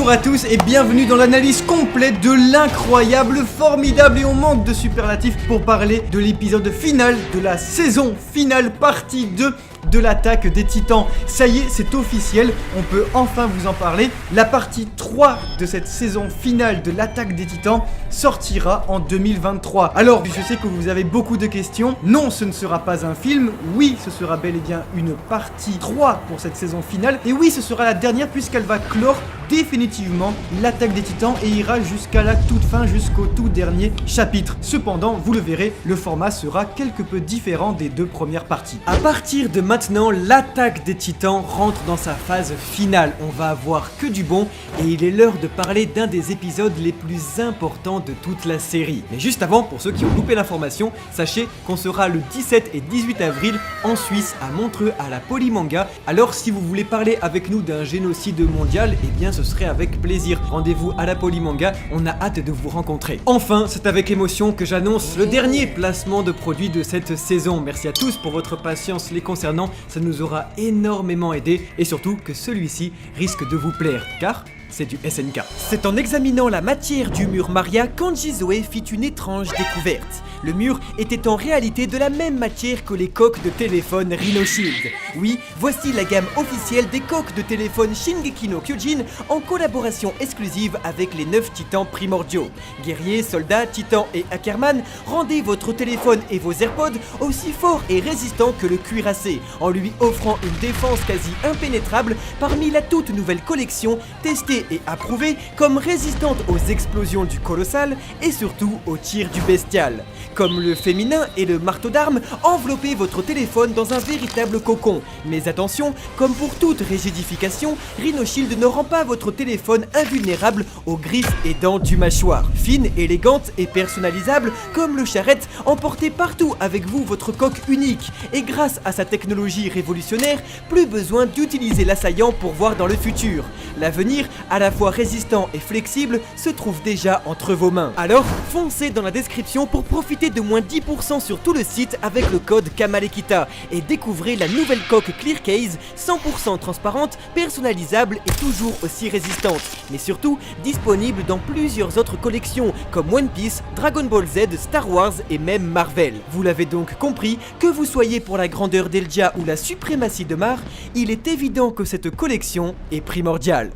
Bonjour à tous et bienvenue dans l'analyse complète de l'incroyable, formidable et on manque de superlatifs pour parler de l'épisode final de la saison finale partie 2 de l'attaque des titans. Ça y est, c'est officiel, on peut enfin vous en parler. La partie 3 de cette saison finale de l'attaque des titans sortira en 2023. Alors, je sais que vous avez beaucoup de questions. Non, ce ne sera pas un film. Oui, ce sera bel et bien une partie 3 pour cette saison finale. Et oui, ce sera la dernière puisqu'elle va clore définitivement l'attaque des titans et ira jusqu'à la toute fin, jusqu'au tout dernier chapitre. Cependant, vous le verrez, le format sera quelque peu différent des deux premières parties. À partir de maintenant, l'attaque des titans rentre dans sa phase finale. On va avoir que du bon et il est l'heure de parler d'un des épisodes les plus importants de toute la série. Mais juste avant, pour ceux qui ont loupé l'information, sachez qu'on sera le 17 et 18 avril en Suisse, à Montreux, à la Polymanga. Alors si vous voulez parler avec nous d'un génocide mondial, eh bien ce serait avec plaisir. Rendez-vous à la Polymanga, on a hâte de vous rencontrer. Enfin, c'est avec émotion que j'annonce le dernier placement de produits de cette saison. Merci à tous pour votre patience les concernant, ça nous aura énormément aidé et surtout que celui-ci risque de vous plaire, car c'est du SNK. C'est en examinant la matière du mur Maria qu'Angie Zoé fit une étrange découverte. Le mur était en réalité de la même matière que les coques de téléphone Rhino Shield. Oui, voici la gamme officielle des coques de téléphone Shingeki no Kyojin en collaboration exclusive avec les 9 titans primordiaux. Guerriers, soldats, titans et Ackerman, rendez votre téléphone et vos AirPods aussi forts et résistants que le cuirassé, en lui offrant une défense quasi impénétrable parmi la toute nouvelle collection testée et approuvée comme résistante aux explosions du colossal et surtout aux tirs du bestial. Comme le féminin et le marteau d'armes, enveloppez votre téléphone dans un véritable cocon. Mais attention, comme pour toute rigidification, Rhino Shield ne rend pas votre téléphone invulnérable aux griffes et dents du mâchoire. Fine, élégante et personnalisable, comme le charrette, emportez partout avec vous votre coque unique. Et grâce à sa technologie révolutionnaire, plus besoin d'utiliser l'assaillant pour voir dans le futur. L'avenir, à la fois résistant et flexible, se trouve déjà entre vos mains. Alors, foncez dans la description pour profiter de moins 10% sur tout le site avec le code KAMALEKITA et découvrez la nouvelle coque Clear Case 100% transparente, personnalisable et toujours aussi résistante. Mais surtout, disponible dans plusieurs autres collections comme One Piece, Dragon Ball Z, Star Wars et même Marvel. Vous l'avez donc compris, que vous soyez pour la grandeur d'Eldia ou la suprématie de Mar, il est évident que cette collection est primordiale.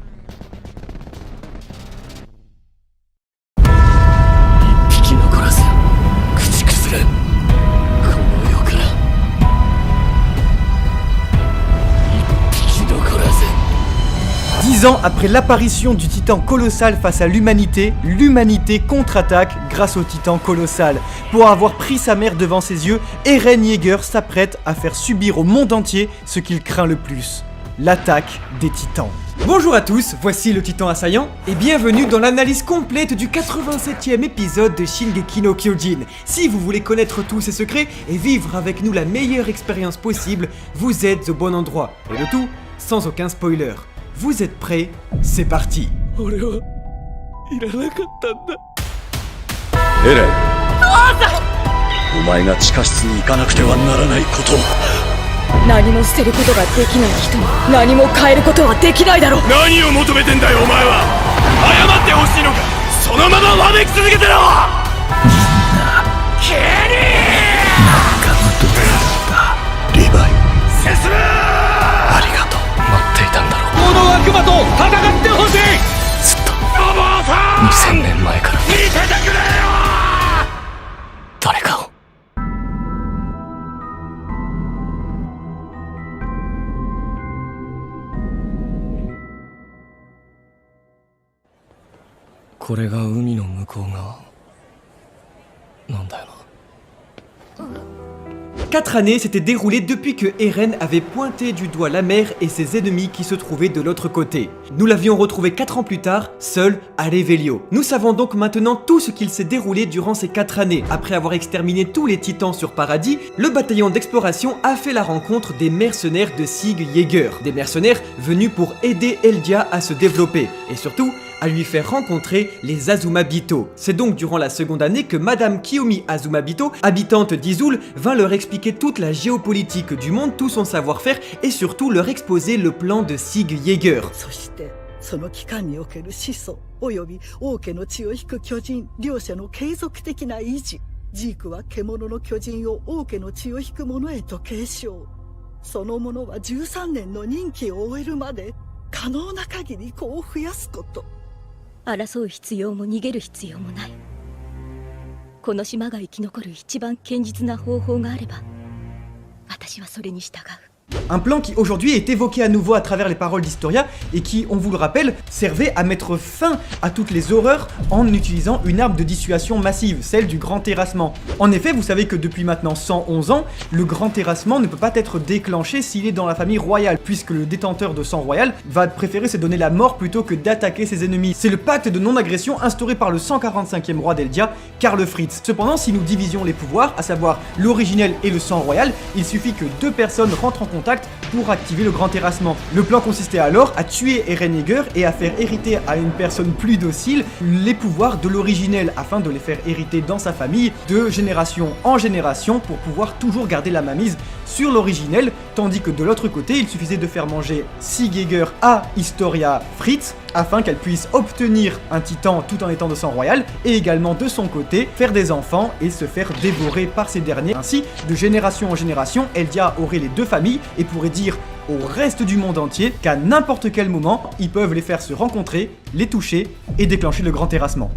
Ans après l'apparition du titan colossal face à l'humanité, l'humanité contre-attaque grâce au titan colossal. Pour avoir pris sa mère devant ses yeux, Eren Yeager s'apprête à faire subir au monde entier ce qu'il craint le plus, l'attaque des titans. Bonjour à tous, voici le titan assaillant et bienvenue dans l'analyse complète du 87e épisode de Shingeki no Kyojin. Si vous voulez connaître tous ses secrets et vivre avec nous la meilleure expérience possible, vous êtes au bon endroit. Et le tout, sans aucun spoiler. Vous êtes prêts? C'est parti. Eren, お前が地下室に行かなくてはならないことを。何も捨てることができない人に何も変えることはできないだろう。何を求めてんだよお前は。謝ってほしいのか。そのままわめき続けてろ。みんなケリー仲間と出会ったリヴァイ。進め。ありがとう。待っていたんだろう。この悪魔と戦ってほしい。ずっと2000年前から見ててくれよ。誰かを。これが海の向こう側なんだよな。Quatre années s'étaient déroulées depuis que Eren avait pointé du doigt la mer et ses ennemis qui se trouvaient de l'autre côté. Nous l'avions retrouvé 4 ans plus tard, seul à Revelio. Nous savons donc maintenant tout ce qu'il s'est déroulé durant ces 4 années. Après avoir exterminé tous les titans sur Paradis, le bataillon d'exploration a fait la rencontre des mercenaires de Sig Yeager. Des mercenaires venus pour aider Eldia à se développer. Et surtout, à lui faire rencontrer les Azumabito. C'est donc durant la seconde année que Madame Kiyomi Azumabito, habitante d'Izul, vint leur expliquer toute la géopolitique du monde, tout son savoir-faire et surtout leur exposer le plan de Sig Yeager. その期間における始祖及び王家の血を引く巨人両者の継続的な維持。ジークは獣の巨人を王家の血を引く者へと継承。その者は13年の任期を終えるまで可能な限り子を増やすこと。争う必要も逃げる必要もない。この島が生き残る一番堅実な方法があれば、私はそれに従う。Un plan qui aujourd'hui est évoqué à nouveau à travers les paroles d'Historia et qui, on vous le rappelle, servait à mettre fin à toutes les horreurs en utilisant une arme de dissuasion massive, celle du grand terrassement. En effet, vous savez que depuis maintenant 111 ans, le grand terrassement ne peut pas être déclenché s'il est dans la famille royale, puisque le détenteur de sang royal va préférer se donner la mort plutôt que d'attaquer ses ennemis. C'est le pacte de non-agression instauré par le 145e roi d'Eldia, Karl Fritz. Cependant, si nous divisions les pouvoirs, à savoir l'originel et le sang royal, il suffit que 2 personnes rentrent en contact pour activer le grand terrassement. Le plan consistait alors à tuer Eren Yeager et à faire hériter à une personne plus docile les pouvoirs de l'originel afin de les faire hériter dans sa famille de génération en génération pour pouvoir toujours garder la mainmise sur l'originel, tandis que de l'autre côté il suffisait de faire manger Sig Yeager à Historia Fritz afin qu'elle puisse obtenir un titan tout en étant de sang royal et également de son côté faire des enfants et se faire dévorer par ces derniers. Ainsi, de génération en génération, Eldia aurait les 2 familles et pourrait dire au reste du monde entier qu'à n'importe quel moment, ils peuvent les faire se rencontrer, les toucher et déclencher le grand terrassement.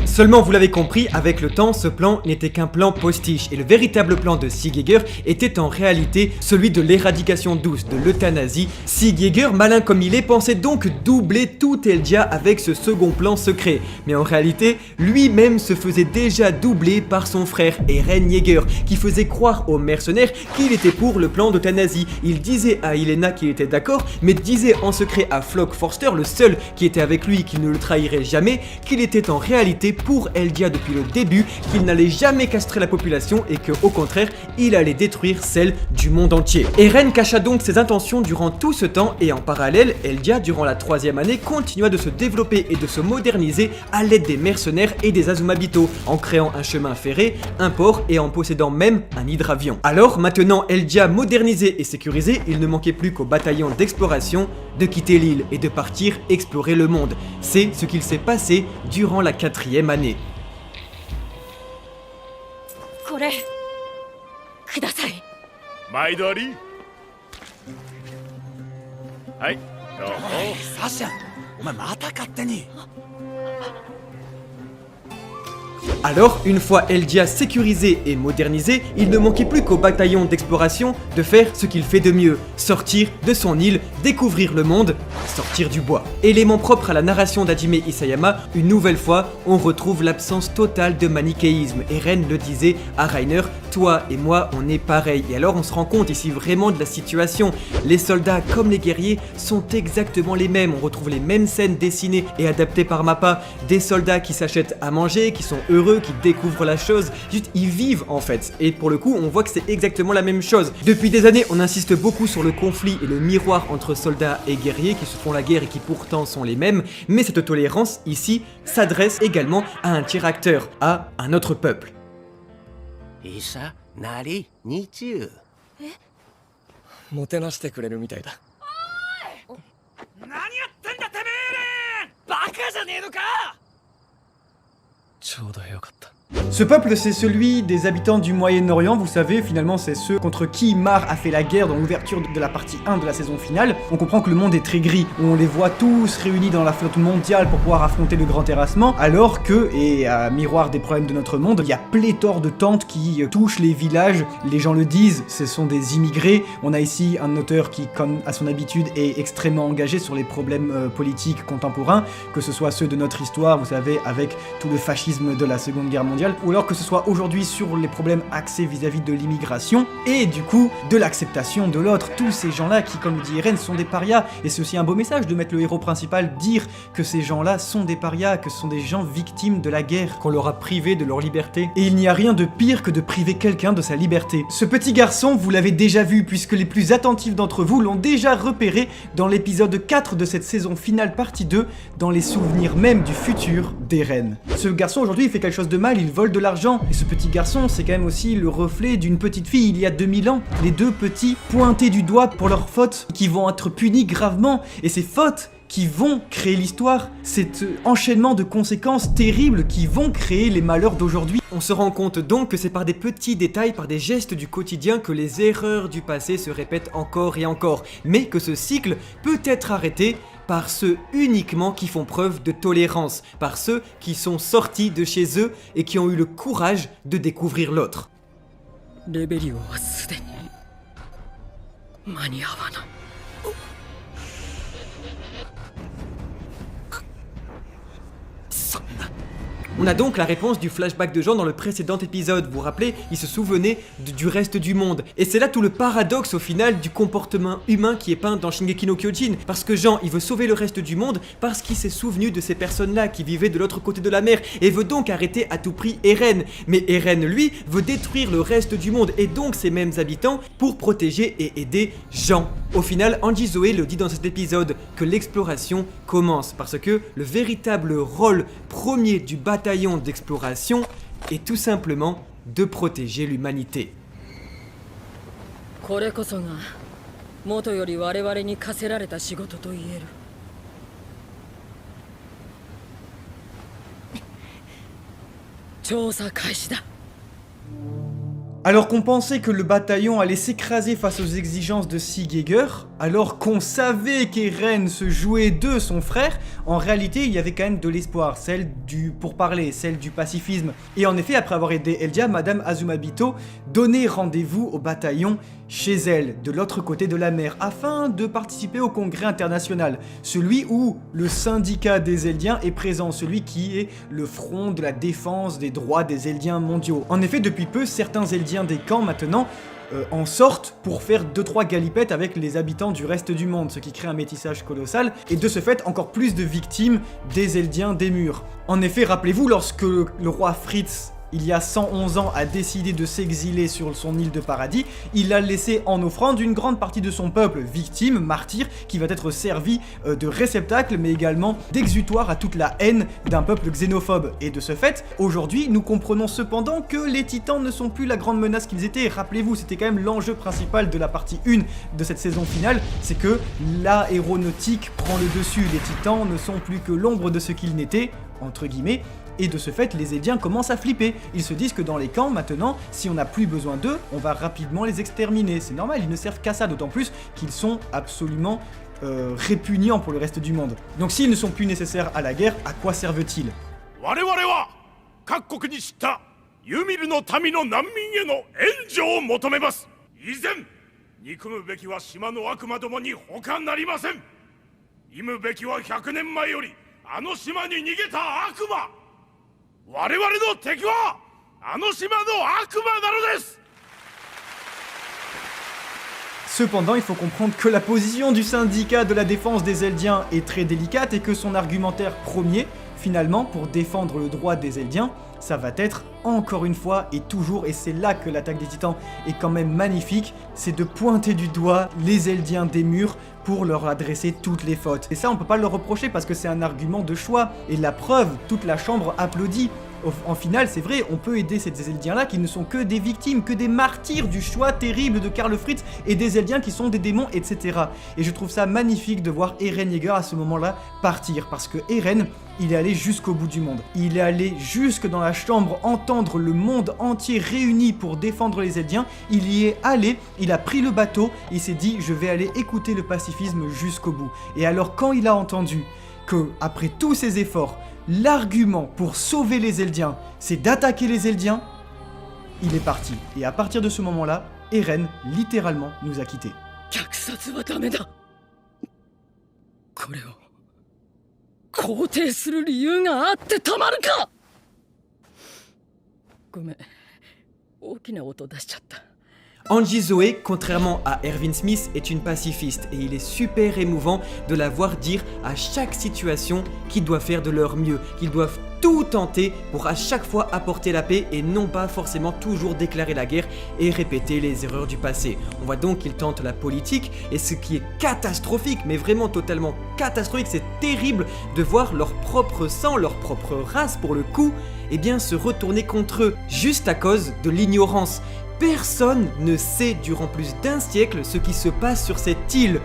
Seulement, vous l'avez compris, avec le temps, ce plan n'était qu'un plan postiche et le véritable plan de Sig Yeager était en réalité celui de l'éradication douce, de l'euthanasie. Sig Yeager, malin comme il est, pensait donc doubler tout Eldia avec ce second plan secret. Mais en réalité, lui-même se faisait déjà doubler par son frère Eren Yeager, qui faisait croire aux mercenaires qu'il était pour le plan d'euthanasie. Il disait à Helaena qu'il était d'accord, mais disait en secret à Flock Forster, le seul qui était avec lui, qu'il ne le trahirait jamais, qu'il était en réalité pour Eldia depuis le début, qu'il n'allait jamais castrer la population et que, au contraire, il allait détruire celle du monde entier. Eren cacha donc ses intentions durant tout ce temps et en parallèle, Eldia, durant la 3e année, continua de se développer et de se moderniser à l'aide des mercenaires et des Azumabito, en créant un chemin ferré, un port et en possédant même un hydravion. Alors, maintenant Eldia modernisé et sécurisé, il ne manquait plus qu'au bataillon d'exploration de quitter l'île et de partir explorer le monde. C'est ce qu'il s'est passé durant la 4e année. これください。毎度あり。はい、どうも。サシャン、お前また勝手に。Alors, une fois Eldia sécurisé et modernisé, il ne manquait plus qu'au bataillon d'exploration de faire ce qu'il fait de mieux, sortir de son île, découvrir le monde, sortir du bois. Élément propre à la narration d'Hajime Isayama, une nouvelle fois, on retrouve l'absence totale de manichéisme. Eren le disait à Reiner, toi et moi, on est pareil. Et alors on se rend compte ici vraiment de la situation. Les soldats comme les guerriers sont exactement les mêmes. On retrouve les mêmes scènes dessinées et adaptées par Mappa. Des soldats qui s'achètent à manger, qui sont heureux, qui découvrent la chose, juste ils vivent en fait. Et pour le coup, on voit que c'est exactement la même chose. Depuis des années, on insiste beaucoup sur le conflit et le miroir entre soldats et guerriers qui se font la guerre et qui pourtant sont les mêmes. Mais cette tolérance ici s'adresse également à un tiers acteur, à un autre peuple. 医者なり日中もてなしてくれるみたいだ。何やってんだてめえ！バカじゃねえのか！ちょうどよかった。 Ce peuple, c'est celui des habitants du Moyen-Orient, vous savez, finalement c'est ceux contre qui Mar a fait la guerre dans l'ouverture de la partie 1 de la saison finale. On comprend que le monde est très gris, on les voit tous réunis dans la flotte mondiale pour pouvoir affronter le grand terrassement, alors que, et à miroir des problèmes de notre monde, il y a pléthore de tentes qui touchent les villages, les gens le disent, ce sont des immigrés. On a ici un auteur qui, comme à son habitude, est extrêmement engagé sur les problèmes politiques contemporains, que ce soit ceux de notre histoire, vous savez, avec tout le fascisme de la Seconde Guerre mondiale, ou alors que ce soit aujourd'hui sur les problèmes axés vis-à-vis de l'immigration, et du coup, de l'acceptation de l'autre. Tous ces gens-là qui, comme le dit Eren, sont des parias, et c'est aussi un beau message de mettre le héros principal, dire que ces gens-là sont des parias, que ce sont des gens victimes de la guerre, qu'on leur a privé de leur liberté. Et il n'y a rien de pire que de priver quelqu'un de sa liberté. Ce petit garçon, vous l'avez déjà vu, puisque les plus attentifs d'entre vous l'ont déjà repéré dans l'épisode 4 de cette saison finale partie 2, dans les souvenirs même du futur d'Eren. Ce garçon, aujourd'hui, il fait quelque chose de mal, il vole veulent de l'argent. Et ce petit garçon, c'est quand même aussi le reflet d'une petite fille il y a 2000 ans. Les deux petits pointés du doigt pour leurs fautes, qui vont être punis gravement. Et ces fautes qui vont créer l'histoire, cet enchaînement de conséquences terribles qui vont créer les malheurs d'aujourd'hui. On se rend compte donc que c'est par des petits détails, par des gestes du quotidien que les erreurs du passé se répètent encore et encore, mais que ce cycle peut être arrêté par ceux uniquement qui font preuve de tolérance, par ceux qui sont sortis de chez eux et qui ont eu le courage de découvrir l'autre. レベリオはすでに間に合わない。 On a donc la réponse du flashback de Jean dans le précédent épisode, vous vous rappelez, il se souvenait du reste du monde. Et c'est là tout le paradoxe au final du comportement humain qui est peint dans Shingeki no Kyojin, parce que Jean, il veut sauver le reste du monde parce qu'il s'est souvenu de ces personnes-là qui vivaient de l'autre côté de la mer et veut donc arrêter à tout prix Eren. Mais Eren, lui, veut détruire le reste du monde et donc ses mêmes habitants pour protéger et aider Jean. Au final, Angie Zoé le dit dans cet épisode que l'exploration commence parce que le véritable rôle premier du bataillon d'exploration est tout simplement de protéger l'humanité. これこそが元より我々に課せられた仕事と言える。調査開始だ。 Alors qu'on pensait que le bataillon allait s'écraser face aux exigences de Sigegger, alors qu'on savait qu'Eren se jouait de son frère, en réalité il y avait quand même de l'espoir, celle du pourparler, celle du pacifisme. Et en effet, après avoir aidé Eldia, Madame Azumabito donnait rendez-vous au bataillon chez elle, de l'autre côté de la mer, afin de participer au congrès international, celui où le syndicat des Eldiens est présent, celui qui est le front de la défense des droits des Eldiens mondiaux. En effet, depuis peu, certains Eldiens des camps maintenant en sortent pour faire 2-3 galipettes avec les habitants du reste du monde, ce qui crée un métissage colossal, et de ce fait encore plus de victimes des Eldiens des murs. En effet, rappelez-vous, lorsque le roi Fritz, il y a 111 ans, a décidé de s'exiler sur son île de paradis, il a laissé en offrande une grande partie de son peuple victime, martyr, qui va être servi de réceptacle, mais également d'exutoire à toute la haine d'un peuple xénophobe. Et de ce fait, aujourd'hui, nous comprenons cependant que les titans ne sont plus la grande menace qu'ils étaient. Rappelez-vous, c'était quand même l'enjeu principal de la partie 1 de cette saison finale, c'est que l'aéronautique prend le dessus. Les titans ne sont plus que l'ombre de ce qu'ils n'étaient, entre guillemets, et de ce fait, les Eldiens commencent à flipper. Ils se disent que dans les camps, maintenant, si on n'a plus besoin d'eux, on va rapidement les exterminer. C'est normal, ils ne servent qu'à ça, d'autant plus qu'ils sont absolument répugnants pour le reste du monde. Donc s'ils ne sont plus nécessaires à la guerre, à quoi servent-ils? 我々は各国に知ったユミルの民の難民への援助を求めます。以前憎むべきは島の悪魔どもに他なりません。忌むべきは100年前よりあの島に逃げた悪魔。我々の敵はあの島の悪魔なのです。 Cependant, il faut comprendre que la position du syndicat de la défense des Eldiens est très délicate et que son argumentaire premier, finalement, pour défendre le droit des Eldiens, ça va être, encore une fois et toujours, et c'est là que l'attaque des titans est quand même magnifique, c'est de pointer du doigt les Eldiens des murs pour leur adresser toutes les fautes. Et ça, on peut pas leur reprocher parce que c'est un argument de choix. Et la preuve, toute la chambre applaudit. En final, c'est vrai, on peut aider ces Eldiens-là qui ne sont que des victimes, que des martyrs du choix terrible de Karl Fritz et des Eldiens qui sont des démons, etc. Et je trouve ça magnifique de voir Eren Yeager à ce moment-là partir, parce que Eren, il est allé jusqu'au bout du monde. Il est allé jusque dans la chambre entendre le monde entier réuni pour défendre les Eldiens. Il y est allé, il a pris le bateau, il s'est dit « je vais aller écouter le pacifisme jusqu'au bout ». Et alors quand il a entendu que, après tous ses efforts, l'argument pour sauver les Eldiens, c'est d'attaquer les Eldiens, il est parti. Et à partir de ce moment-là, Eren, littéralement, nous a quittés. 虐殺はダメだ。これを肯定する理由があってたまるか。ごめん、大きな音出しちゃった。Angie Zoé, contrairement à Erwin Smith, est une pacifiste et il est super émouvant de la voir dire à chaque situation qu'ils doivent faire de leur mieux, qu'ils doivent tout tenter pour à chaque fois apporter la paix et non pas forcément toujours déclarer la guerre et répéter les erreurs du passé. On voit donc qu'ils tentent la politique et ce qui est catastrophique, mais vraiment totalement catastrophique, c'est terrible de voir leur propre sang, leur propre race pour le coup, eh bien se retourner contre eux, juste à cause de l'ignorance. Personne ne sait durant plus d'un siècle ce qui se passe sur cette île.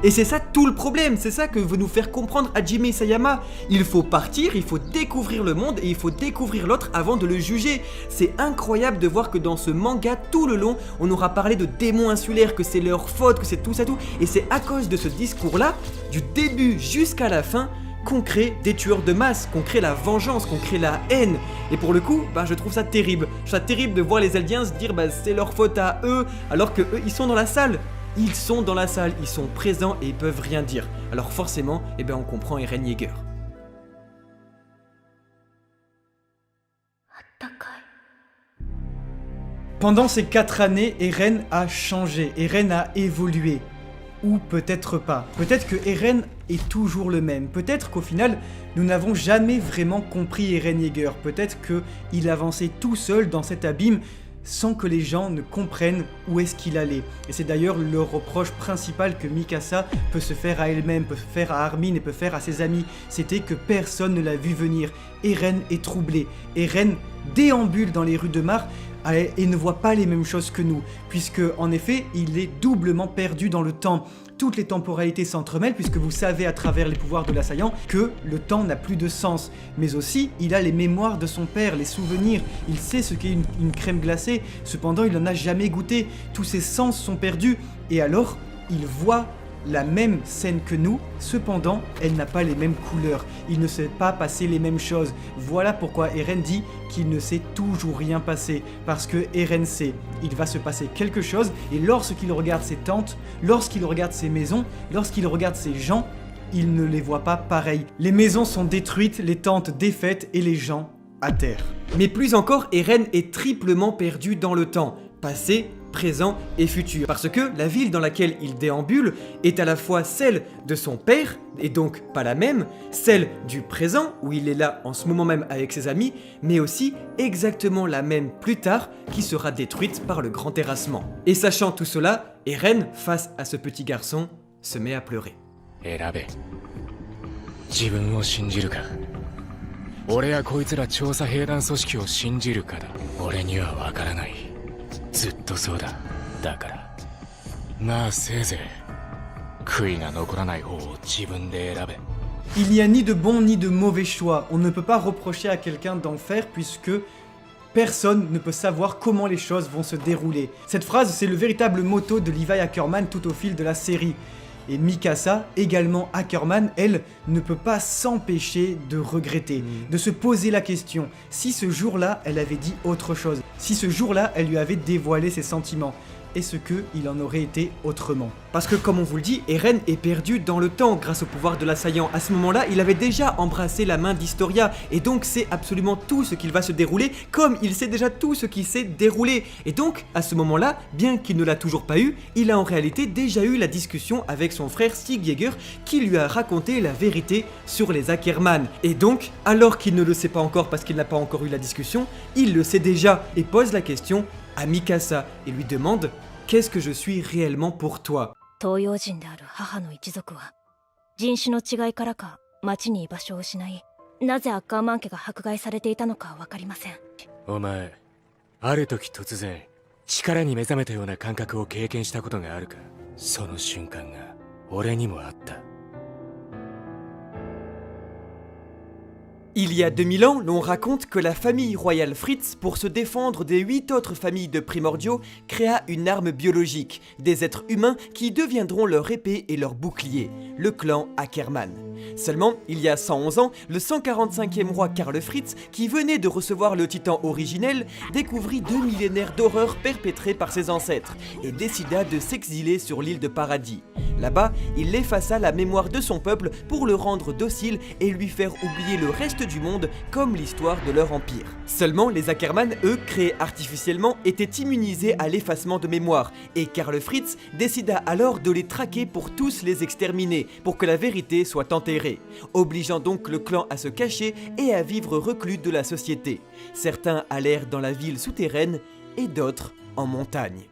Et c'est ça tout le problème, c'est ça que veut nous faire comprendre Hajime Isayama. Il faut partir, il faut découvrir le monde et il faut découvrir l'autre avant de le juger. C'est incroyable de voir que dans ce manga, tout le long, on aura parlé de démons insulaires, que c'est leur faute, que c'est tout ça tout. Et c'est à cause de ce discours-là, du début jusqu'à la fin, qu'on crée des tueurs de masse, qu'on crée la vengeance, qu'on crée la haine. Et pour le coup, je trouve ça terrible. Je trouve ça terrible de voir les Eldiens se dire c'est leur faute à eux, alors que eux, ils sont dans la salle. Ils sont dans la salle, ils sont présents et ils peuvent rien dire. Alors forcément, on comprend Eren Yeager. Pendant ces 4 années, Eren a changé, Eren a évolué. Ou peut-être pas. Peut-être que Eren est toujours le même. Peut-être qu'au final, nous n'avons jamais vraiment compris Eren Yeager. Peut-être qu'il avançait tout seul dans cet abîme sans que les gens ne comprennent où est-ce qu'il allait. Et c'est d'ailleurs le reproche principal que Mikasa peut se faire à elle-même, peut faire à Armin et peut faire à ses amis. C'était que personne ne l'a vu venir. Eren est troublé. Eren déambule dans les rues de Mar et ne voit pas les mêmes choses que nous, puisque en effet, il est doublement perdu dans le temps. Toutes les temporalités s'entremêlent, puisque vous savez à travers les pouvoirs de l'assaillant que le temps n'a plus de sens. Mais aussi, il a les mémoires de son père, les souvenirs, il sait ce qu'est une crème glacée, cependant il n'en a jamais goûté. Tous ses sens sont perdus, et alors, il voit la même scène que nous, cependant, elle n'a pas les mêmes couleurs. Il ne s'est pas passé les mêmes choses. Voilà pourquoi Eren dit qu'il ne s'est toujours rien passé. Parce que Eren sait, il va se passer quelque chose, et lorsqu'il regarde ses tentes, lorsqu'il regarde ses maisons, lorsqu'il regarde ses gens, il ne les voit pas pareils. Les maisons sont détruites, les tentes défaites, et les gens à terre. Mais plus encore, Eren est triplement perdu dans le temps. Passé, présent et futur. Parce que la ville dans laquelle il déambule est à la fois celle de son père, et donc pas la même, celle du présent, où il est là en ce moment même avec ses amis, mais aussi exactement la même plus tard, qui sera détruite par le grand terrassement. Et sachant tout cela, Eren, face à ce petit garçon, se met à pleurer. 選べ。自分を信じるか。俺やこいつら調査兵団組織を信じるかだ。俺にはわからない。ずっとそうだ。だから。まあせいぜい悔いが残らない方を自分で選べ。Il n'y a ni de bon ni de mauvais choix. On ne peut pas reprocher à quelqu'un d'en faire puisque personne ne peut savoir comment les choses vont se dérouler. Cette phrase, c'est le véritable motto de Levi Ackerman tout au fil de la série. Et Mikasa, également Ackerman, elle, ne peut pas s'empêcher de regretter, de se poser la question. Si ce jour-là, elle avait dit autre chose, si ce jour-là, elle lui avait dévoilé ses sentiments, est-ce qu'il en aurait été autrement? Parce que comme on vous le dit, Eren est perdu dans le temps grâce au pouvoir de l'assaillant. À ce moment-là, il avait déjà embrassé la main d'Historia, et donc c'est absolument tout ce qu'il va se dérouler, comme il sait déjà tout ce qui s'est déroulé. Et donc, à ce moment-là, bien qu'il ne l'a toujours pas eu, il a en réalité déjà eu la discussion avec son frère Stig Yeager, qui lui a raconté la vérité sur les Ackerman. Et donc, alors qu'il ne le sait pas encore parce qu'il n'a pas encore eu la discussion, il le sait déjà, et pose la question à Mikasa, et lui demande « Qu'est-ce que je suis réellement pour toi ?» 東洋人である母の一族は人種の違いからか町に居場所を失い、なぜアッカーマン家が迫害されていたのかは分かりません。お前、ある時突然力に目覚めたような感覚を経験したことがあるか。その瞬間が俺にもあった。 Il y a 2000 ans, l'on raconte que la famille royale Fritz, pour se défendre des 8 autres familles de primordiaux, créa une arme biologique, des êtres humains qui deviendront leur épée et leur bouclier, le clan Ackerman. Seulement, il y a 111 ans, le 145e roi Karl Fritz, qui venait de recevoir le titan originel, découvrit 2 millénaires d'horreurs perpétrées par ses ancêtres, et décida de s'exiler sur l'île de Paradis. Là-bas, il effaça la mémoire de son peuple pour le rendre docile et lui faire oublier le reste du monde comme l'histoire de leur empire. Seulement, les Ackerman, eux, créés artificiellement, étaient immunisés à l'effacement de mémoire, et Karl Fritz décida alors de les traquer pour tous les exterminer, pour que la vérité soit enterrée, obligeant donc le clan à se cacher et à vivre reclus de la société. Certains allèrent dans la ville souterraine, et d'autres en montagne.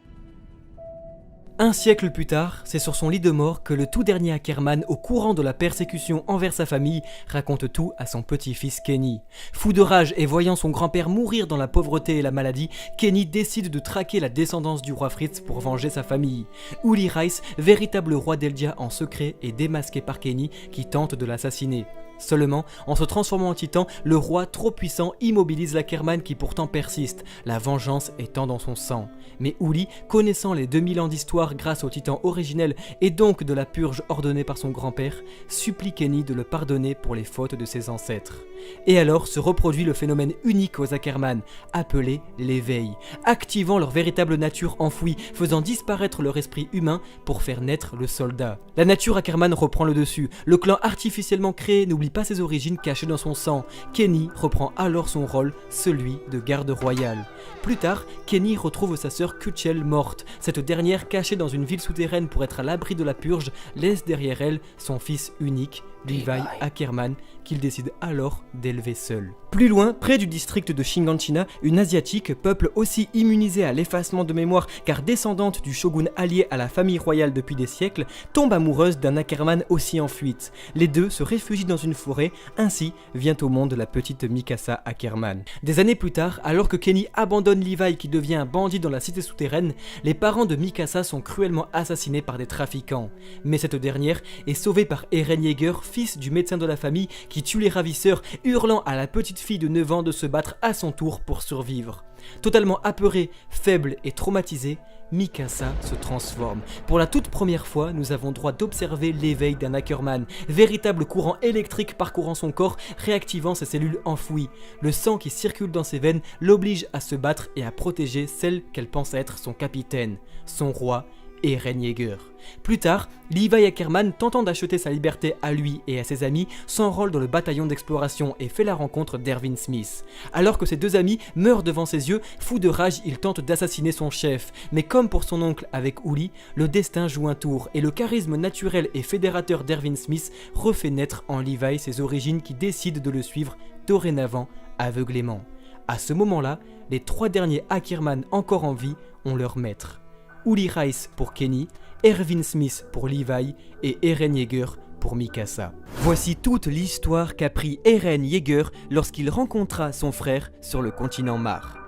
Un siècle plus tard, c'est sur son lit de mort que le tout dernier Ackerman, au courant de la persécution envers sa famille, raconte tout à son petit-fils Kenny. Fou de rage et voyant son grand-père mourir dans la pauvreté et la maladie, Kenny décide de traquer la descendance du roi Fritz pour venger sa famille. Uli Rice, véritable roi d'Eldia en secret, est démasqué par Kenny qui tente de l'assassiner. Seulement, en se transformant en titan, le roi trop puissant immobilise l'Ackerman qui pourtant persiste, la vengeance étant dans son sang. Mais Uli, connaissant les 2000 ans d'histoire grâce au titan originel et donc de la purge ordonnée par son grand-père, supplie Kenny de le pardonner pour les fautes de ses ancêtres. Et alors se reproduit le phénomène unique aux Ackerman, appelé l'éveil, activant leur véritable nature enfouie, faisant disparaître leur esprit humain pour faire naître le soldat. La nature Ackerman reprend le dessus, le clan artificiellement créé n'oublie pas ses origines cachées dans son sang. Kenny reprend alors son rôle, celui de garde royal. Plus tard, Kenny retrouve sa sœur Kutchel morte. Cette dernière, cachée dans une ville souterraine pour être à l'abri de la purge, laisse derrière elle son fils unique, Levi Ackerman, qu'il décide alors d'élever seul. Plus loin, près du district de Shiganshina, une asiatique, peuple aussi immunisé à l'effacement de mémoire car descendante du shogun allié à la famille royale depuis des siècles, tombe amoureuse d'un Ackerman aussi en fuite. Les deux se réfugient dans une forêt, ainsi vient au monde la petite Mikasa Ackerman. Des années plus tard, alors que Kenny abandonne Levi qui devient un bandit dans la cité souterraine, les parents de Mikasa sont cruellement assassinés par des trafiquants. Mais cette dernière est sauvée par Eren Yeager, fils du médecin de la famille qui tue les ravisseurs, hurlant à la petite fille de 9 ans de se battre à son tour pour survivre. Totalement apeurée, faible et traumatisée, Mikasa se transforme. Pour la toute première fois, nous avons droit d'observer l'éveil d'un Ackerman, véritable courant électrique parcourant son corps, réactivant ses cellules enfouies. Le sang qui circule dans ses veines l'oblige à se battre et à protéger celle qu'elle pense être son capitaine, son roi, Eren Yeager. Plus tard, Levi Ackerman, tentant d'acheter sa liberté à lui et à ses amis, s'enrôle dans le bataillon d'exploration et fait la rencontre d'Erwin Smith. Alors que ses deux amis meurent devant ses yeux, fou de rage, il tente d'assassiner son chef. Mais comme pour son oncle avec Uli, le destin joue un tour et le charisme naturel et fédérateur d'Erwin Smith refait naître en Levi ses origines qui décident de le suivre dorénavant aveuglément. À ce moment-là, les trois derniers Ackerman encore en vie ont leur maître. Uli Rice pour Kenny, Erwin Smith pour Levi et Eren Yeager pour Mikasa. Voici toute l'histoire qu'a pris Eren Yeager lorsqu'il rencontra son frère sur le continent Mar.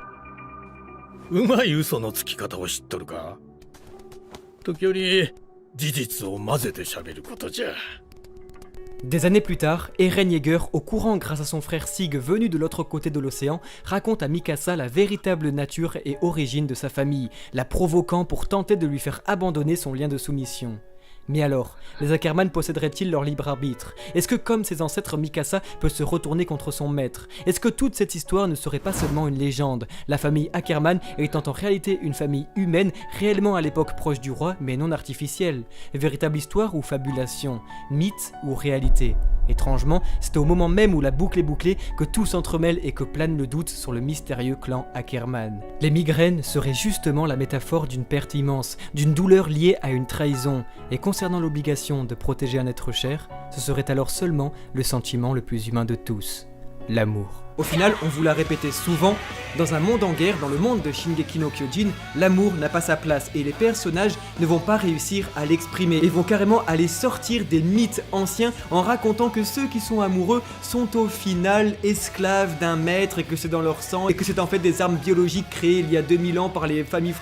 うまい嘘のつき方を知っとるか？時折事実を混ぜて喋ることじゃ。 Des années plus tard, Eren Yeager, au courant grâce à son frère Sig venu de l'autre côté de l'océan, raconte à Mikasa la véritable nature et origine de sa famille, la provoquant pour tenter de lui faire abandonner son lien de soumission. Mais alors, les Ackerman posséderaient-ils leur libre arbitre? Est-ce que comme ses ancêtres, Mikasa peut se retourner contre son maître? Est-ce que toute cette histoire ne serait pas seulement une légende? La famille Ackerman étant en réalité une famille humaine, réellement à l'époque proche du roi, mais non artificielle. Véritable histoire ou fabulation? Mythe ou réalité? Étrangement, c'est au moment même où la boucle est bouclée que tout s'entremêle et que plane le doute sur le mystérieux clan Ackerman. Les migraines seraient justement la métaphore d'une perte immense, d'une douleur liée à une trahison, et concernant l'obligation de protéger un être cher, ce serait alors seulement le sentiment le plus humain de tous, l'amour. Au final, on vous l'a répété souvent, dans un monde en guerre, dans le monde de Shingeki no Kyojin, l'amour n'a pas sa place et les personnages ne vont pas réussir à l'exprimer et vont carrément aller sortir des mythes anciens en racontant que ceux qui sont amoureux sont au final esclaves d'un maître et que c'est dans leur sang et que c'est en fait des armes biologiques créées il y a 2000 ans par les familles.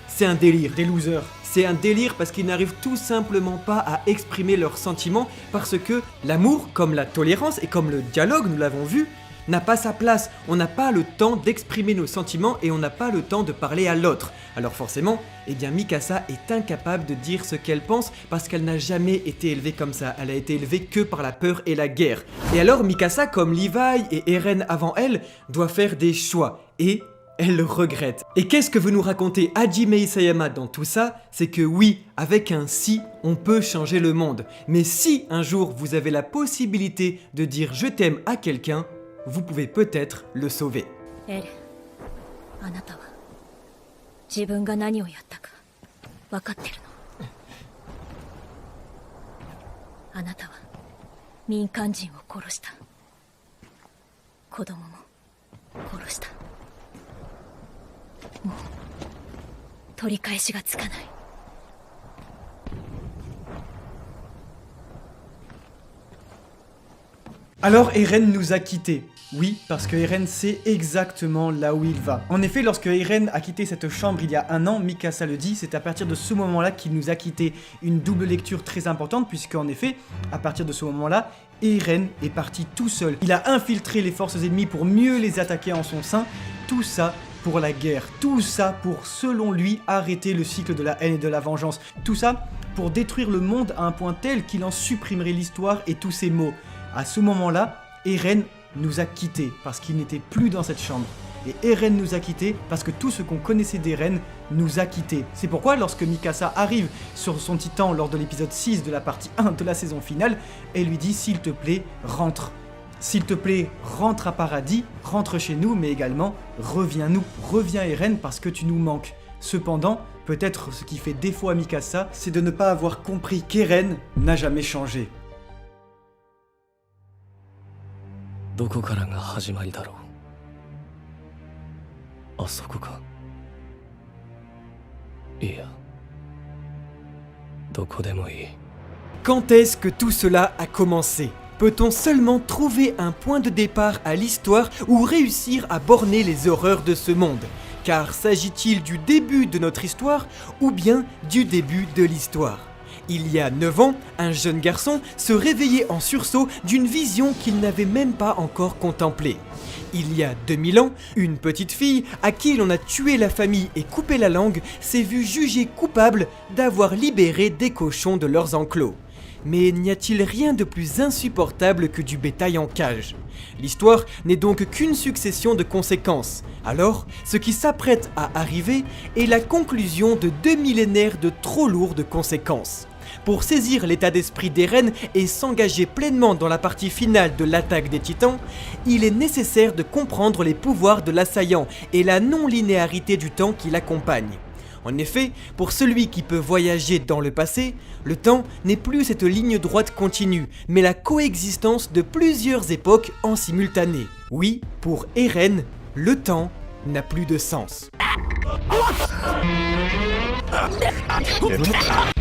C'est un délire, des losers. C'est un délire parce qu'ils n'arrivent tout simplement pas à exprimer leurs sentiments parce que l'amour, comme la tolérance et comme le dialogue, nous l'avons vu, n'a pas sa place. On n'a pas le temps d'exprimer nos sentiments et on n'a pas le temps de parler à l'autre. Alors forcément, eh bien Mikasa est incapable de dire ce qu'elle pense parce qu'elle n'a jamais été élevée comme ça. Elle a été élevée que par la peur et la guerre. Et alors Mikasa, comme Levi et Eren avant elle, doit faire des choix et elle le regrette. Et qu'est-ce que veut nous raconter Hajime Isayama dans tout ça? C'est que oui, avec un si, on peut changer le monde. Mais si un jour vous avez la possibilité de dire je t'aime à quelqu'un, vous pouvez peut-être le sauver. エレン、あなたは自分が何をやったか分かってるの？あなたは民間人を殺した。子供も殺した。もう取り返しがつかない。Alors Eren nous a quittés. Oui, parce que Eren sait exactement là où il va. En effet, lorsque Eren a quitté cette chambre il y a 1 an, Mikasa le dit, c'est à partir de ce moment-là qu'il nous a quittés. Une double lecture très importante, puisque en effet, à partir de ce moment-là, Eren est parti tout seul. Il a infiltré les forces ennemies pour mieux les attaquer en son sein. Tout ça pour la guerre. Tout ça pour, selon lui, arrêter le cycle de la haine et de la vengeance. Tout ça pour détruire le monde à un point tel qu'il en supprimerait l'histoire et tous ses mots. À ce moment-là, Eren nous a quittés parce qu'il n'était plus dans cette chambre. Et Eren nous a quittés parce que tout ce qu'on connaissait d'Eren nous a quittés. C'est pourquoi lorsque Mikasa arrive sur son titan lors de l'épisode 6 de la partie 1 de la saison finale, elle lui dit « S'il te plaît, rentre. S'il te plaît, rentre à Paradis, rentre chez nous, mais également reviens-nous. Reviens Eren parce que tu nous manques. » Cependant, peut-être ce qui fait défaut à Mikasa, c'est de ne pas avoir compris qu'Eren n'a jamais changé. どこからが始まりだろう。あそこか。いや、どこでもいい。 Quand est-ce que tout cela a commencé? Peut-on seulement trouver un point de départ à l'histoire ou réussir à borner les horreurs de ce monde? Car s'agit-il du début de notre histoire ou bien du début de l'histoire? Il y a 9 ans, un jeune garçon se réveillait en sursaut d'une vision qu'il n'avait même pas encore contemplée. Il y a 2000 ans, une petite fille à qui l'on a tué la famille et coupé la langue s'est vue jugée coupable d'avoir libéré des cochons de leurs enclos. Mais n'y a-t-il rien de plus insupportable que du bétail en cage? L'histoire n'est donc qu'une succession de conséquences. Alors, ce qui s'apprête à arriver est la conclusion de 2 millénaires de trop lourdes conséquences. Pour saisir l'état d'esprit d'Eren et s'engager pleinement dans la partie finale de l'attaque des Titans, il est nécessaire de comprendre les pouvoirs de l'assaillant et la non-linéarité du temps qui l'accompagne. En effet, pour celui qui peut voyager dans le passé, le temps n'est plus cette ligne droite continue, mais la coexistence de plusieurs époques en simultané. Oui, pour Eren, le temps n'a plus de sens.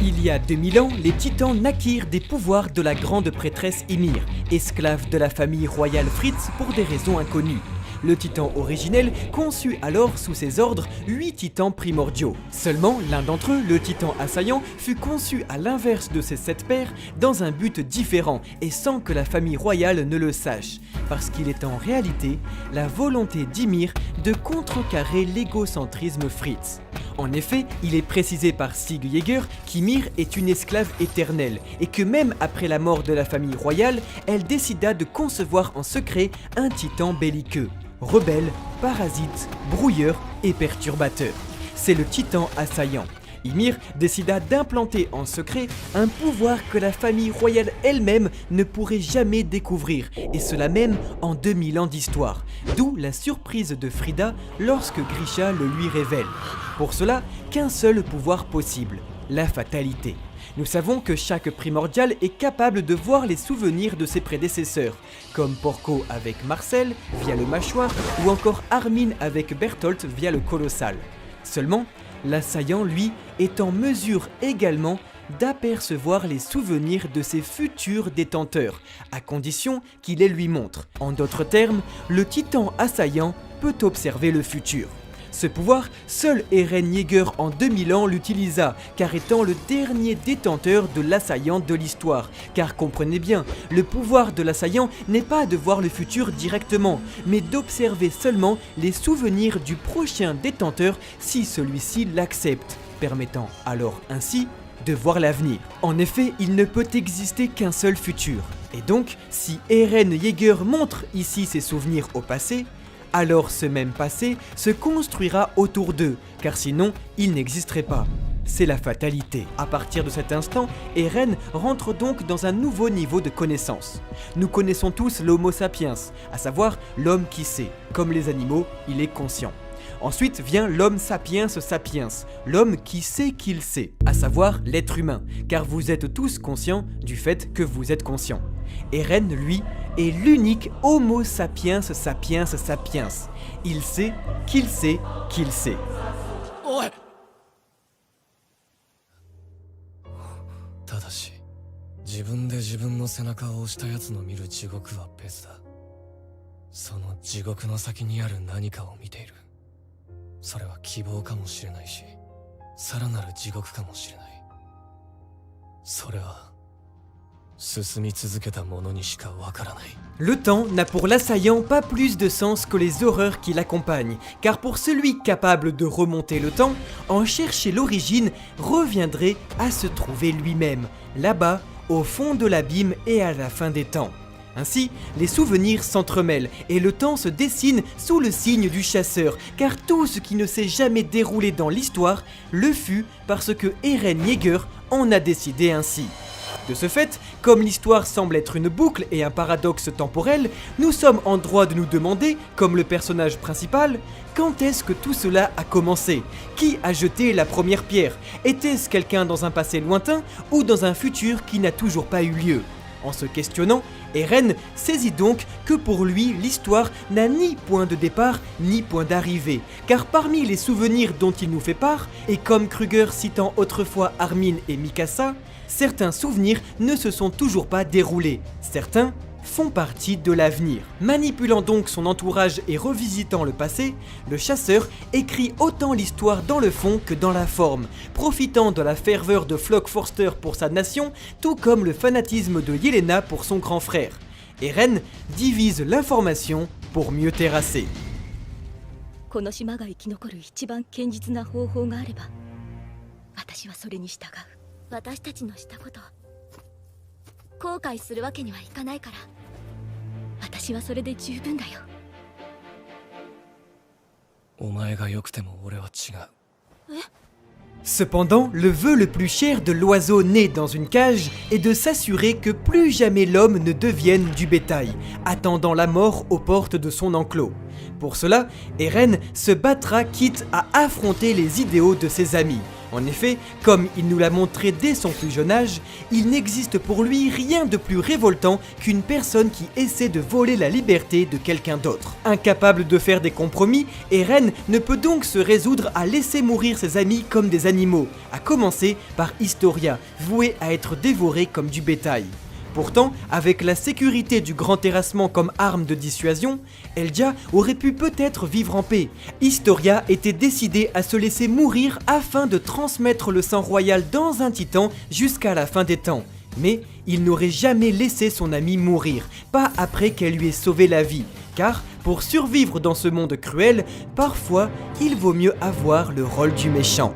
Il y a 2000 ans, les Titans naquirent des pouvoirs de la grande prêtresse Ymir, esclave de la famille royale Fritz pour des raisons inconnues. Le titan originel conçut alors sous ses ordres 8 titans primordiaux. Seulement l'un d'entre eux, le titan assaillant, fut conçu à l'inverse de ses 7 pairs dans un but différent et sans que la famille royale ne le sache, parce qu'il est en réalité la volonté d'Ymir de contrecarrer l'égocentrisme Fritz. En effet, il est précisé par Sig Jäger qu'Ymir est une esclave éternelle et que même après la mort de la famille royale, elle décida de concevoir en secret un titan belliqueux, rebelle, parasite, brouilleur et perturbateur. C'est le titan assaillant. Ymir décida d'implanter en secret un pouvoir que la famille royale elle-même ne pourrait jamais découvrir, et cela même en 2000 ans d'histoire, d'où la surprise de Frida lorsque Grisha le lui révèle. Pour cela, qu'un seul pouvoir possible, la fatalité. Nous savons que chaque primordial est capable de voir les souvenirs de ses prédécesseurs, comme Porco avec Marcel via le mâchoire ou encore Armin avec Bertholdt via le colossal. Seulement, l'assaillant, lui, est en mesure également d'apercevoir les souvenirs de ses futurs détenteurs, à condition qu'il les lui montre. En d'autres termes, le titan assaillant peut observer le futur. Ce pouvoir, seul Eren Yeager en 2000 ans l'utilisa, car étant le dernier détenteur de l'assaillant de l'histoire. Car comprenez bien, le pouvoir de l'assaillant n'est pas de voir le futur directement, mais d'observer seulement les souvenirs du prochain détenteur si celui-ci l'accepte, permettant alors ainsi de voir l'avenir. En effet, il ne peut exister qu'un seul futur. Et donc, si Eren Yeager montre ici ses souvenirs au passé, alors ce même passé se construira autour d'eux, car sinon il n'existerait pas. c'est la fatalité. À partir de cet instant, Eren rentre donc dans un nouveau niveau de connaissance. Nous connaissons tous l'Homo sapiens, à savoir l'homme qui sait. Comme les animaux, il est conscient. Ensuite vient l'homme sapiens sapiens, l'homme qui sait qu'il sait, à savoir l'être humain, car vous êtes tous conscients du fait que vous êtes conscient. Eren, lui, est l'unique Homo sapiens sapiens sapiens. Il sait qu'il sait qu'il sait. おいただし自分で自分の背中を押したやつの見る地獄は別だ。その地獄の先にある何かを見ている。それは希望かもしれないし、さらなる地獄かもしれない。それは進み続けた者にしかわからない。 Le temps n'a pour l'assaillant pas plus de sens que les horreurs qui l'accompagnent, car pour celui capable de remonter le temps, en chercher l'origine reviendrait à se trouver lui-même, là-bas, au fond de l'abîme et à la fin des temps. Ainsi, les souvenirs s'entremêlent et le temps se dessine sous le signe du chasseur, car tout ce qui ne s'est jamais déroulé dans l'histoire le fut parce que Eren Yeager en a décidé ainsi. De ce fait, comme l'histoire semble être une boucle et un paradoxe temporel, nous sommes en droit de nous demander, comme le personnage principal, quand est-ce que tout cela a commencé? Qui a jeté la première pierre? Était-ce quelqu'un dans un passé lointain ou dans un futur qui n'a toujours pas eu lieu? En se questionnant, Eren saisit donc que pour lui, l'histoire n'a ni point de départ ni point d'arrivée, car parmi les souvenirs dont il nous fait part, et comme Kruger citant autrefois Armin et Mikasa, certains souvenirs ne se sont toujours pas déroulés, certains font partie de l'avenir. Manipulant donc son entourage et revisitant le passé, le chasseur écrit autant l'histoire dans le fond que dans la forme, profitant de la ferveur de Flock Forster pour sa nation, tout comme le fanatisme de Yelena pour son grand frère. Eren divise l'information pour mieux terrasser. この島が生き残る一番堅実な方法があれば、私はそれに従う。私たちのしたこと後悔するわけにはいかないから、私はそれで十分だよ。お前が良くても俺は違う。え？ Cependant, le vœu le plus cher de l'oiseau né dans une cage est de s'assurer que plus jamais l'homme ne devienne du bétail, attendant la mort aux portes de son enclos. Pour cela, Eren se battra quitte à affronter les idéaux de ses amis. En effet, comme il nous l'a montré dès son plus jeune âge, il n'existe pour lui rien de plus révoltant qu'une personne qui essaie de voler la liberté de quelqu'un d'autre. Incapable de faire des compromis, Eren ne peut donc se résoudre à laisser mourir ses amis comme des animaux, à commencer par Historia, vouée à être dévorée comme du bétail. Pourtant, avec la sécurité du grand terrassement comme arme de dissuasion, Eldia aurait pu peut-être vivre en paix. Historia était décidée à se laisser mourir afin de transmettre le sang royal dans un titan jusqu'à la fin des temps. Mais il n'aurait jamais laissé son amie mourir, pas après qu'elle lui ait sauvé la vie. Car, pour survivre dans ce monde cruel, parfois, il vaut mieux avoir le rôle du méchant.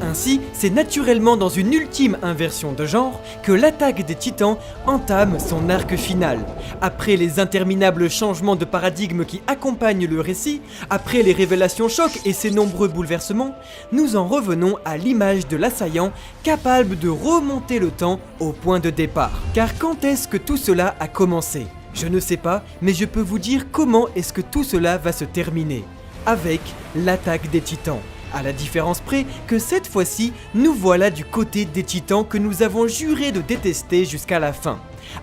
Ainsi, c'est naturellement dans une ultime inversion de genre que l'attaque des titans entame son arc final. Après les interminables changements de paradigme qui accompagnent le récit, après les révélations chocs et ses nombreux bouleversements, nous en revenons à l'image de l'assaillant capable de remonter le temps au point de départ. Car quand est-ce que tout cela a commencé? Je ne sais pas, mais je peux vous dire comment est-ce que tout cela va se terminer. Avec l'attaque des titans. À la différence près que cette fois-ci, nous voilà du côté des titans que nous avons juré de détester jusqu'à la fin.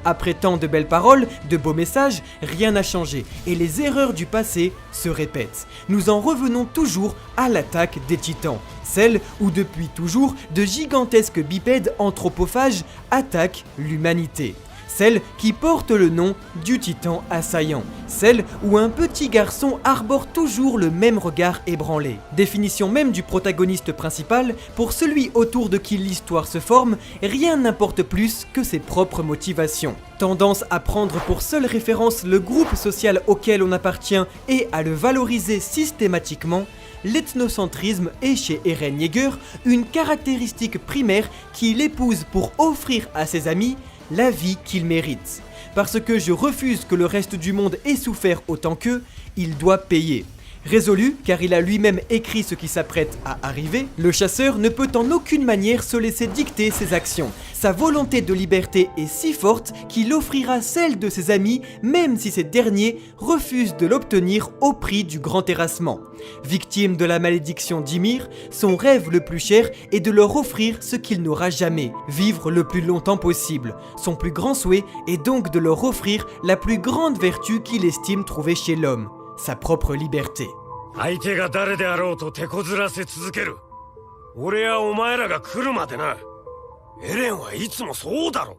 Après tant de belles paroles, de beaux messages, rien n'a changé et les erreurs du passé se répètent. Nous en revenons toujours à l'attaque des titans, celle où depuis toujours de gigantesques bipèdes anthropophages attaquent l'humanité. Celle qui porte le nom du titan assaillant, celle où un petit garçon arbore toujours le même regard ébranlé. Définition même du protagoniste principal, pour celui autour de qui l'histoire se forme, rien n'importe plus que ses propres motivations. Tendance à prendre pour seule référence le groupe social auquel on appartient et à le valoriser systématiquement, l'ethnocentrisme est chez Eren Yeager une caractéristique primaire qu'il épouse pour offrir à ses amis la vie qu'il mérite. parce que je refuse que le reste du monde ait souffert autant qu'eux, il doit payer. Résolu, car il a lui-même écrit ce qui s'apprête à arriver, le chasseur ne peut en aucune manière se laisser dicter ses actions. Sa volonté de liberté est si forte qu'il offrira celle de ses amis, même si ces derniers refusent de l'obtenir au prix du grand terrassement. Victime de la malédiction d'Ymir, son rêve le plus cher est de leur offrir ce qu'il n'aura jamais, vivre le plus longtemps possible. Son plus grand souhait est donc de leur offrir la plus grande vertu qu'il estime trouver chez l'homme, sa propre liberté. 相手が誰であろうと手こずらせ続ける。俺はお前らが来るまでな。エレンはいつもそうだろ。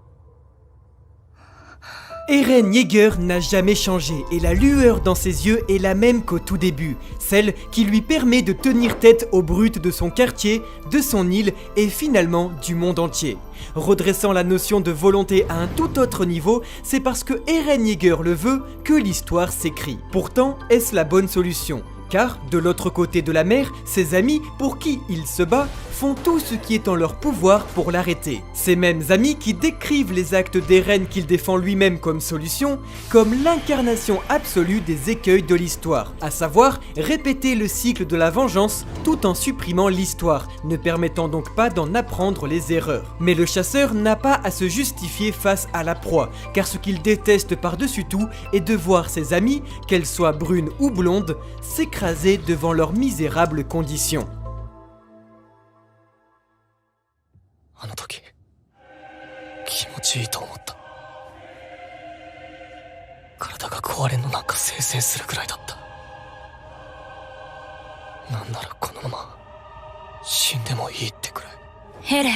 Eren Yeager n'a jamais changé et la lueur dans ses yeux est la même qu'au tout début, celle qui lui permet de tenir tête aux brutes de son quartier, de son île et finalement du monde entier. Redressant la notion de volonté à un tout autre niveau, c'est parce que Eren Yeager le veut que l'histoire s'écrit. Pourtant, est-ce la bonne solution ? Car, de l'autre côté de la mer, ses amis, pour qui il se bat, font tout ce qui est en leur pouvoir pour l'arrêter. Ces mêmes amis qui décrivent les actes d'Eren qu'il défend lui-même comme solution, comme l'incarnation absolue des écueils de l'histoire, à savoir répéter le cycle de la vengeance tout en supprimant l'histoire, ne permettant donc pas d'en apprendre les erreurs. Mais le chasseur n'a pas à se justifier face à la proie, car ce qu'il déteste par-dessus tout est de voir ses amis, qu'elles soient brunes ou blondes, s'écraser devant leurs misérables conditions. あの時気持ちいいと思った。体が壊れんのなんかせいせいするくらいだった。なんならこのまま死んでもいいってくらい。ヘレン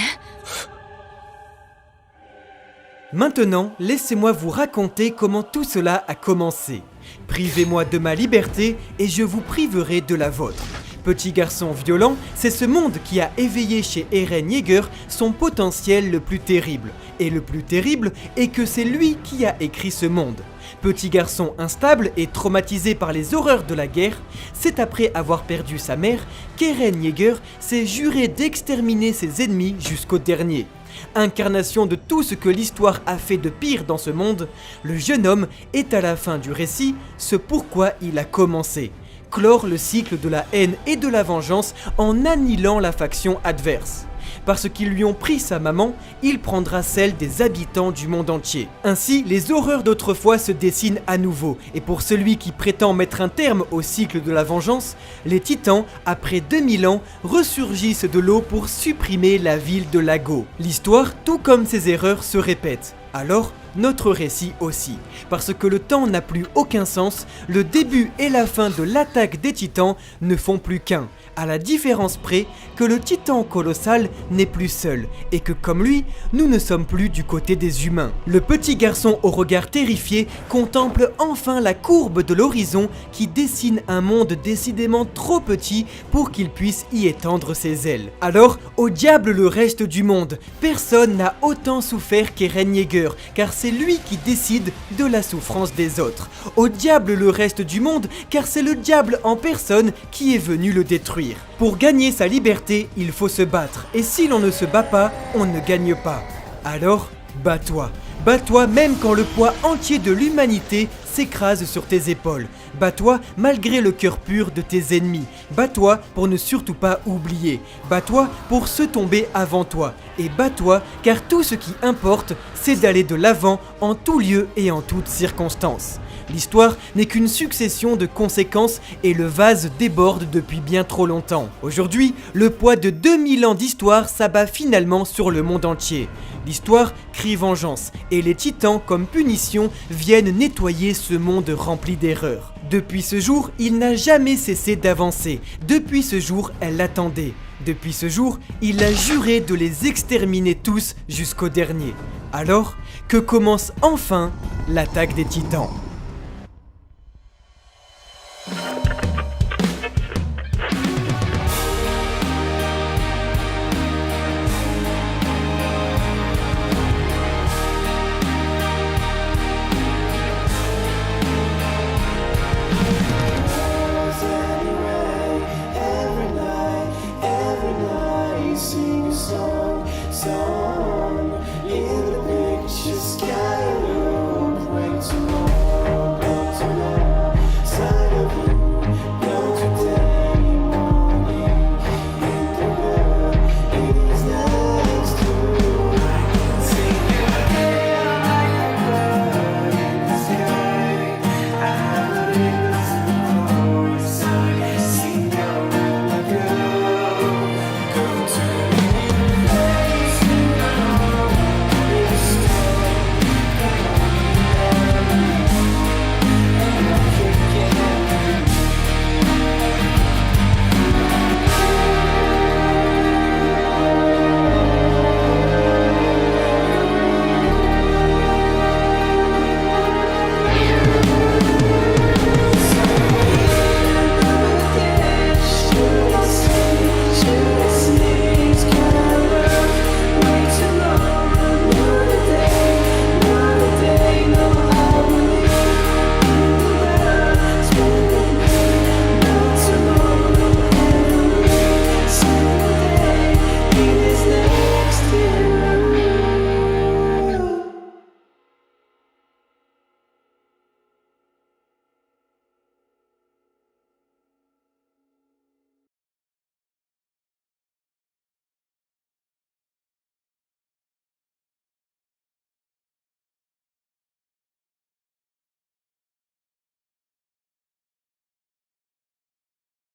Maintenant, laissez-moi vous raconter comment tout cela a commencé. Privez-moi de ma liberté et je vous priverai de la vôtre. Petit garçon violent, c'est ce monde qui a éveillé chez Eren Yeager son potentiel le plus terrible. Et le plus terrible est que c'est lui qui a écrit ce monde. Petit garçon instable et traumatisé par les horreurs de la guerre, c'est après avoir perdu sa mère qu'Eren Yeager s'est juré d'exterminer ses ennemis jusqu'au dernier. Incarnation de tout ce que l'histoire a fait de pire dans ce monde, le jeune homme est à la fin du récit ce pourquoi il a commencé. Clore le cycle de la haine et de la vengeance en annihilant la faction adverse. Parce qu'ils lui ont pris sa maman, il prendra celle des habitants du monde entier. Ainsi, les horreurs d'autrefois se dessinent à nouveau, et pour celui qui prétend mettre un terme au cycle de la vengeance, les titans, après 2000 ans, ressurgissent de l'eau pour supprimer la ville de Lago. L'histoire, tout comme ses erreurs, se répète. Alors, notre récit aussi. Parce que le temps n'a plus aucun sens, le début et la fin de l'attaque des titans ne font plus qu'un. À la différence près que le titan colossal n'est plus seul, et que comme lui, nous ne sommes plus du côté des humains. Le petit garçon au regard terrifié contemple enfin la courbe de l'horizon qui dessine un monde décidément trop petit pour qu'il puisse y étendre ses ailes. Alors, au diable le reste du monde, personne n'a autant souffert qu'Eren Yeager, car c'est lui qui décide de la souffrance des autres. Au diable le reste du monde, car c'est le diable en personne qui est venu le détruire. Pour gagner sa liberté, il faut se battre, et si l'on ne se bat pas, on ne gagne pas. Alors, bats-toi. Bats-toi même quand le poids entier de l'humanité s'écrase sur tes épaules. Bats-toi malgré le cœur pur de tes ennemis. Bats-toi pour ne surtout pas oublier. Bats-toi pour se tomber avant toi. Et bats-toi car tout ce qui importe, c'est d'aller de l'avant en tout lieu et en toutes circonstances. L'histoire n'est qu'une succession de conséquences et le vase déborde depuis bien trop longtemps. Aujourd'hui, le poids de 2000 ans d'histoire s'abat finalement sur le monde entier. L'histoire crie vengeance et les titans, comme punition, viennent nettoyer ce monde rempli d'erreurs. Depuis ce jour, il n'a jamais cessé d'avancer. Depuis ce jour, elle l'attendait. Depuis ce jour, il a juré de les exterminer tous jusqu'au dernier. Alors que commence enfin l'attaque des titans.